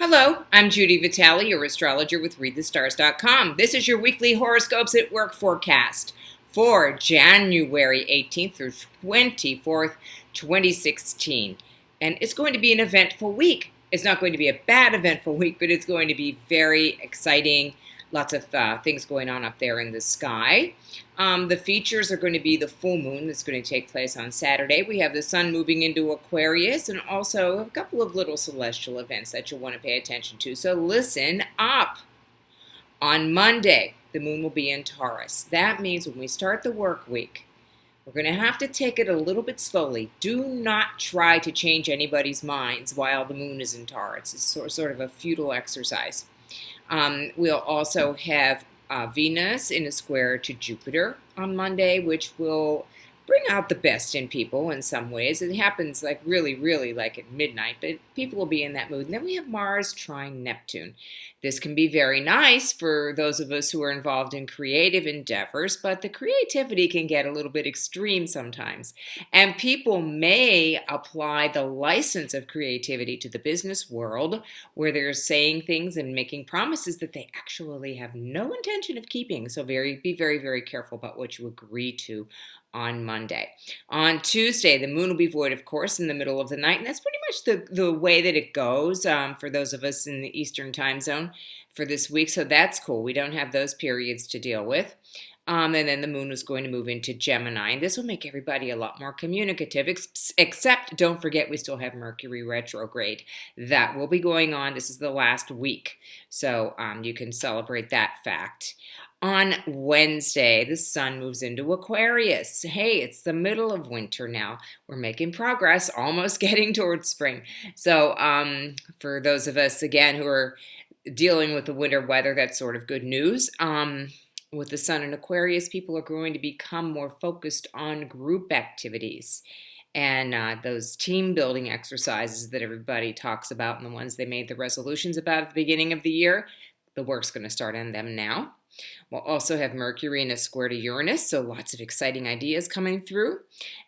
Hello, I'm Judy Vitale, your astrologer with ReadTheStars.com. This is your weekly horoscopes at work forecast for January 18th through 24th, 2016. And it's going to be an eventful week. It's not going to be a bad eventful week, but it's going to be very exciting. Lots of things going on up there in the sky. The features are going to be the full moon that's going to take place on Saturday. We have the sun moving into Aquarius and also a couple of little celestial events that you'll want to pay attention to. So listen up. On Monday, the moon will be in Taurus. That means when we start the work week, we're going to have to take it a little bit slowly. Do not try to change anybody's minds while the moon is in Taurus. It's sort of a futile exercise. We'll also have Venus in a square to Jupiter on Monday, which will bring out the best in people in some ways. It happens like really like at midnight, but people will be in that mood. And then we have Mars trine Neptune. This can be very nice for those of us who are involved in creative endeavors, but the creativity can get a little bit extreme sometimes. And people may apply the license of creativity to the business world where they're saying things and making promises that they actually have no intention of keeping. So be very careful about what you agree to on Monday. On Tuesday, the moon will be void, of course, in the middle of the night, and that's pretty much the way that it goes for those of us in the Eastern time zone for this week, so that's cool. We don't have those periods to deal with. And then the moon is going to move into Gemini, and this will make everybody a lot more communicative, except don't forget we still have Mercury retrograde. That will be going on. This is the last week, so you can celebrate that fact. On Wednesday, the sun moves into Aquarius. Hey, it's the middle of winter now. We're making progress, almost getting towards spring. So for those of us, again, who are dealing with the winter weather, that's sort of good news. With the sun in Aquarius, people are going to become more focused on group activities and those team building exercises that everybody talks about and the ones they made the resolutions about at the beginning of the year. The work's going to start on them now. We'll also have Mercury in a square to Uranus, so lots of exciting ideas coming through.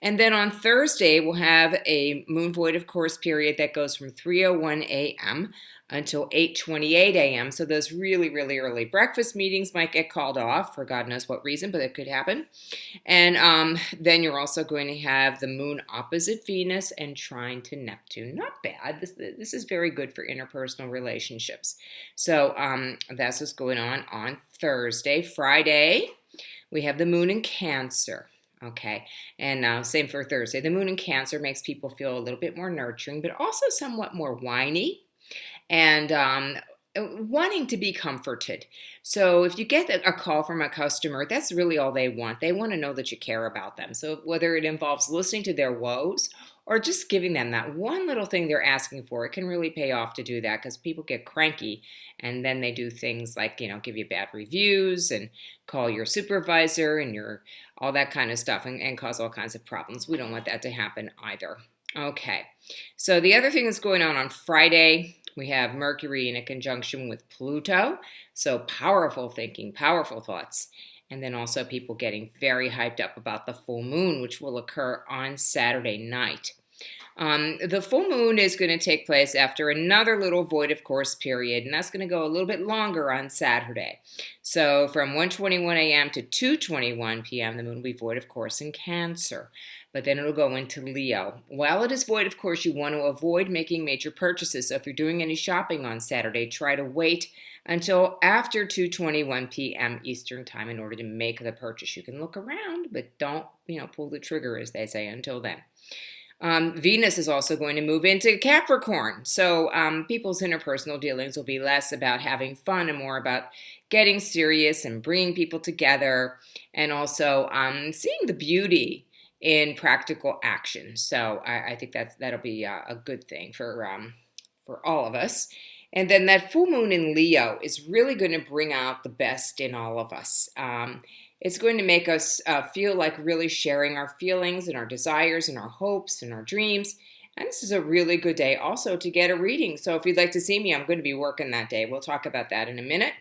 And then on Thursday, we'll have a moon void, of course, period that goes from 3:01 a.m. until 8:28 a.m. So those really early breakfast meetings might get called off for God knows what reason, but it could happen. And then you're also going to have the moon opposite Venus and trine to Neptune. Not bad. This is very good for interpersonal relationships. So that's what's going on Thursday. Friday, we have the moon in Cancer. Okay, and same for Thursday. The moon in Cancer makes people feel a little bit more nurturing, but also somewhat more whiny and wanting to be comforted. So if you get a call from a customer, that's really all they want. They want to know that you care about them. So whether it involves listening to their woes or just giving them that one little thing they're asking for, it can really pay off to do that because people get cranky and then they do things like, give you bad reviews and call your supervisor and all that kind of stuff and cause all kinds of problems. We don't want that to happen either. Okay, so the other thing that's going on Friday, we have Mercury in a conjunction with Pluto. So powerful thinking, powerful thoughts. And then also people getting very hyped up about the full moon, which will occur on Saturday night. The full moon is going to take place after another little void of course period, and that's going to go a little bit longer on Saturday. So from 1:21 a.m. to 2:21 p.m., the moon will be void of course in Cancer. But then it'll go into Leo. While it is void, of course, you want to avoid making major purchases. So if you're doing any shopping on Saturday, try to wait until after 2:21 p.m. Eastern time in order to make the purchase. You can look around, but don't, pull the trigger, as they say, until then. Venus is also going to move into Capricorn. So people's interpersonal dealings will be less about having fun and more about getting serious and bringing people together and also seeing the beauty in practical action. So I think that'll be a good thing for all of us. And then that full moon in Leo is really going to bring out the best in all of us. It's going to make us feel like really sharing our feelings and our desires and our hopes and our dreams. And this is a really good day also to get a reading. So if you'd like to see me, I'm going to be working that day. We'll talk about that in a minute.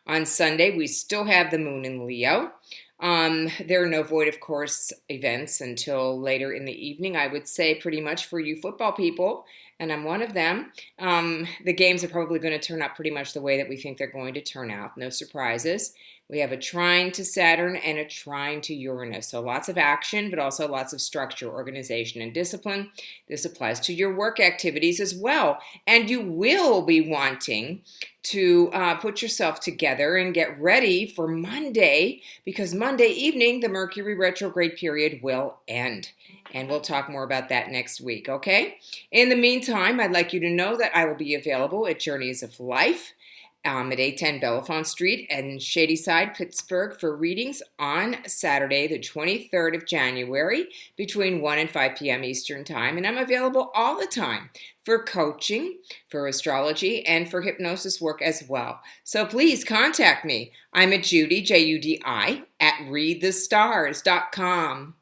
On Sunday, we still have the moon in Leo. There are no void, of course, events until later in the evening. I would say pretty much for you football people, and I'm one of them. The games are probably going to turn out pretty much the way that we think they're going to turn out. No surprises. We have a trine to Saturn and a trine to Uranus. So lots of action, but also lots of structure, organization, and discipline. This applies to your work activities as well. And you will be wanting to put yourself together and get ready for Monday, because Monday evening, the Mercury retrograde period will end. And we'll talk more about that next week, okay? In the meantime, I'd like you to know that I will be available at Journeys of Life at 810 Bellefonte Street in Shadyside, Pittsburgh, for readings on Saturday, the 23rd of January, between 1 and 5 p.m. Eastern Time. And I'm available all the time for coaching, for astrology, and for hypnosis work as well. So please contact me. I'm at Judy, Judi, at readthestars.com.